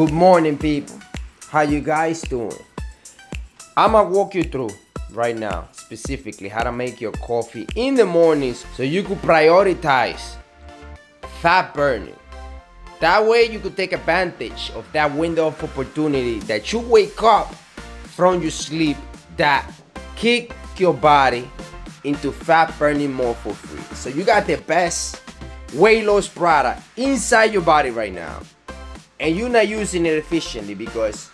Good morning, people. How you guys doing? I'm gonna walk you through right now specifically how to make your coffee in the mornings so you could prioritize fat burning. That way you could take advantage of that window of opportunity that you wake up from your sleep that kick your body into fat burning mode for free. So you got the best weight loss product inside your body right now, and you're not using it efficiently because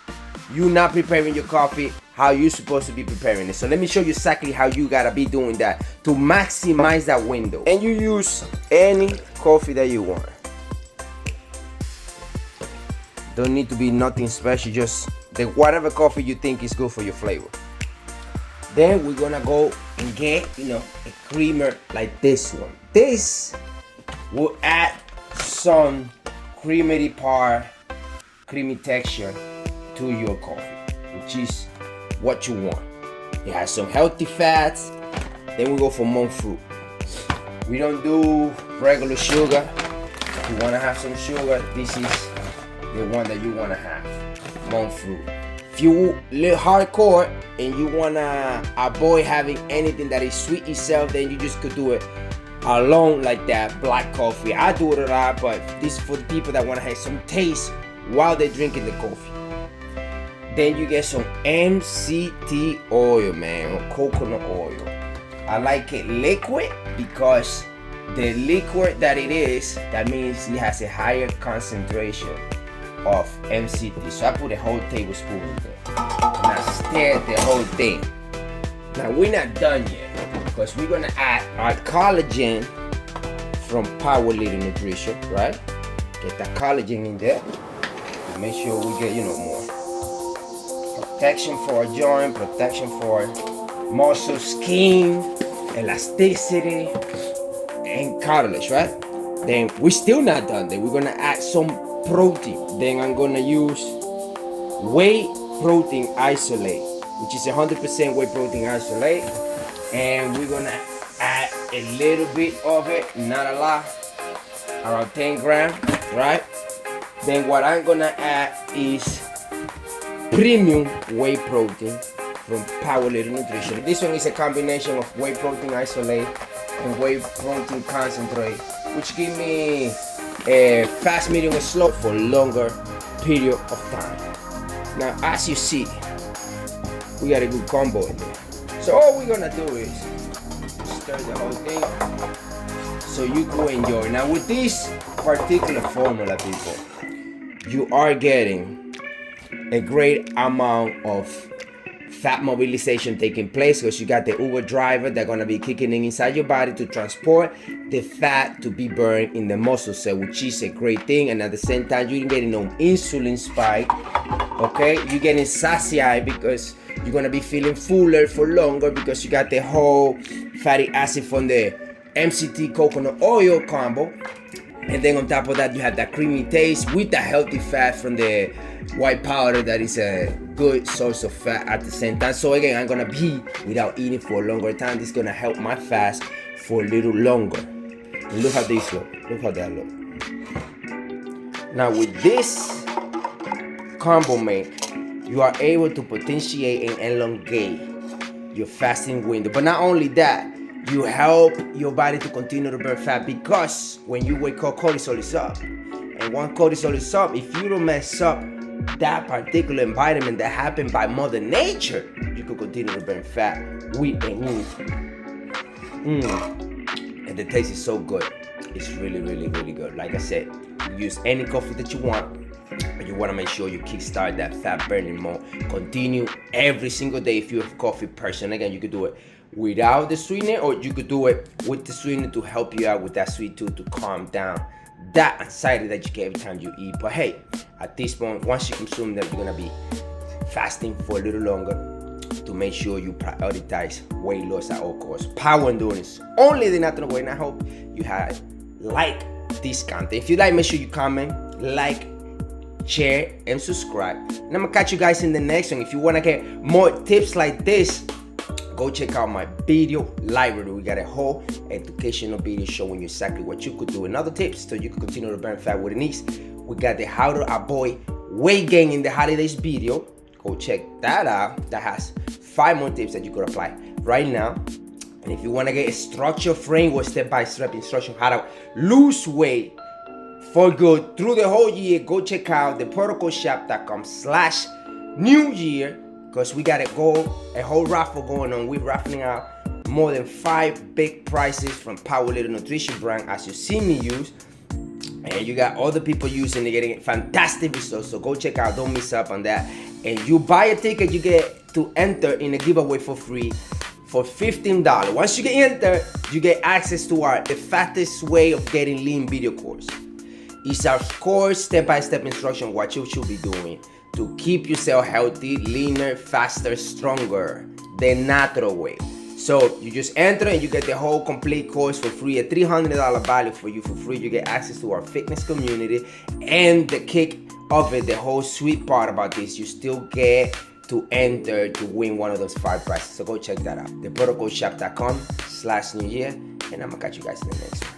you're not preparing your coffee how you're supposed to be preparing it. So let me show you exactly how you gotta be doing that to maximize that window. And you use any coffee that you want. Don't need to be nothing special, just the whatever coffee you think is good for your flavor. Then we're gonna go and get, a creamer like this one. This will add some creamy texture to your coffee, which is what you want. It has some healthy fats. Then we go for monk fruit. We don't do regular sugar. If you wanna have some sugar, this is the one that you wanna have, monk fruit. If you live hardcore and you wanna avoid having anything that is sweet itself, then you just could do it alone like that, black coffee. I do it a lot, but this is for the people that wanna have some taste while they're drinking the coffee. Then you get some MCT oil, man, or coconut oil. I like it liquid because the liquid that it is, that means it has a higher concentration of MCT. So I put a whole tablespoon in there and I stir the whole thing. Now we're not done yet because we're gonna add our collagen from Power Leader Nutrition, right? Get that collagen in there. Make sure we get, more protection for our joint, protection for muscle, skin, elasticity, and cartilage, right? Then we're still not done. Then we're gonna add some protein. Then I'm gonna use whey protein isolate, which is 100% whey protein isolate, and we're gonna add a little bit of it, not a lot, around 10 grams, right? Then what I'm gonna add is premium whey protein from Power Leader Nutrition. This one is a combination of whey protein isolate and whey protein concentrate, which give me a fast, medium, and slow for longer period of time. Now, as you see, we got a good combo in there. So all we're gonna do is stir the whole thing so you can enjoy. Now with this particular formula, people, you are getting a great amount of fat mobilization taking place because you got the Uber driver that's gonna be kicking in inside your body to transport the fat to be burned in the muscle cell, which is a great thing. And at the same time, you're getting no insulin spike. Okay, you're getting satiated because you're gonna be feeling fuller for longer because you got the whole fatty acid from the MCT coconut oil combo. And then on top of that, you have that creamy taste with the healthy fat from the white powder that is a good source of fat at the same time. So again, I'm gonna be without eating for a longer time. This is gonna help my fast for a little longer. And look how this look. Look how that look. Now with this combo make, you are able to potentiate and elongate your fasting window. But not only that, you help your body to continue to burn fat because when you wake up, cortisol is up. And when cortisol is up, if you don't mess up that particular environment that happened by Mother Nature, you can continue to burn fat with and and the taste is so good. It's really, really, really good. Like I said, you use any coffee that you want, but you want to make sure you kickstart that fat burning mode. Continue every single day. If you're a coffee person, again, you could do it without the sweetener, or you could do it with the sweetener to help you out with that sweet tooth to calm down that anxiety that you get every time you eat. But hey, at this point, once you consume that, you're gonna be fasting for a little longer to make sure you prioritize weight loss at all costs. Power endurance, only the natural way. And I hope you have like this content. If you like, make sure you comment, like, share, and subscribe. And I'm gonna catch you guys in the next one. If you wanna get more tips like this, go check out my video library. We got a whole educational video showing you exactly what you could do and other tips so you can continue to burn fat with ease. We got the how to avoid weight gain in the holidays video. Go check that out. That has 5 more tips that you could apply right now. And if you want to get a structured framework, step-by-step instruction how to lose weight for good through the whole year, go check out theprotocolshop.com/New Year, because we got a whole raffle going on. We're raffling out more than 5 big prizes from Power Little Nutrition brand, as you see me use. And you got other people using it, getting fantastic results. So go check out, don't miss up on that. And you buy a ticket, you get to enter in a giveaway for free for $15. Once you get entered, you get access to the fastest way of getting lean video course. It's our course, step-by-step instruction, what you should be doing to keep yourself healthy, leaner, faster, stronger, the natural way. So you just enter and you get the whole complete course for free, a $300 value for you for free. You get access to our fitness community, and the kick of it, the whole sweet part about this, you still get to enter to win one of those 5 prizes. So go check that out, theprotocolshop.com/New Year, and I'm gonna catch you guys in the next one.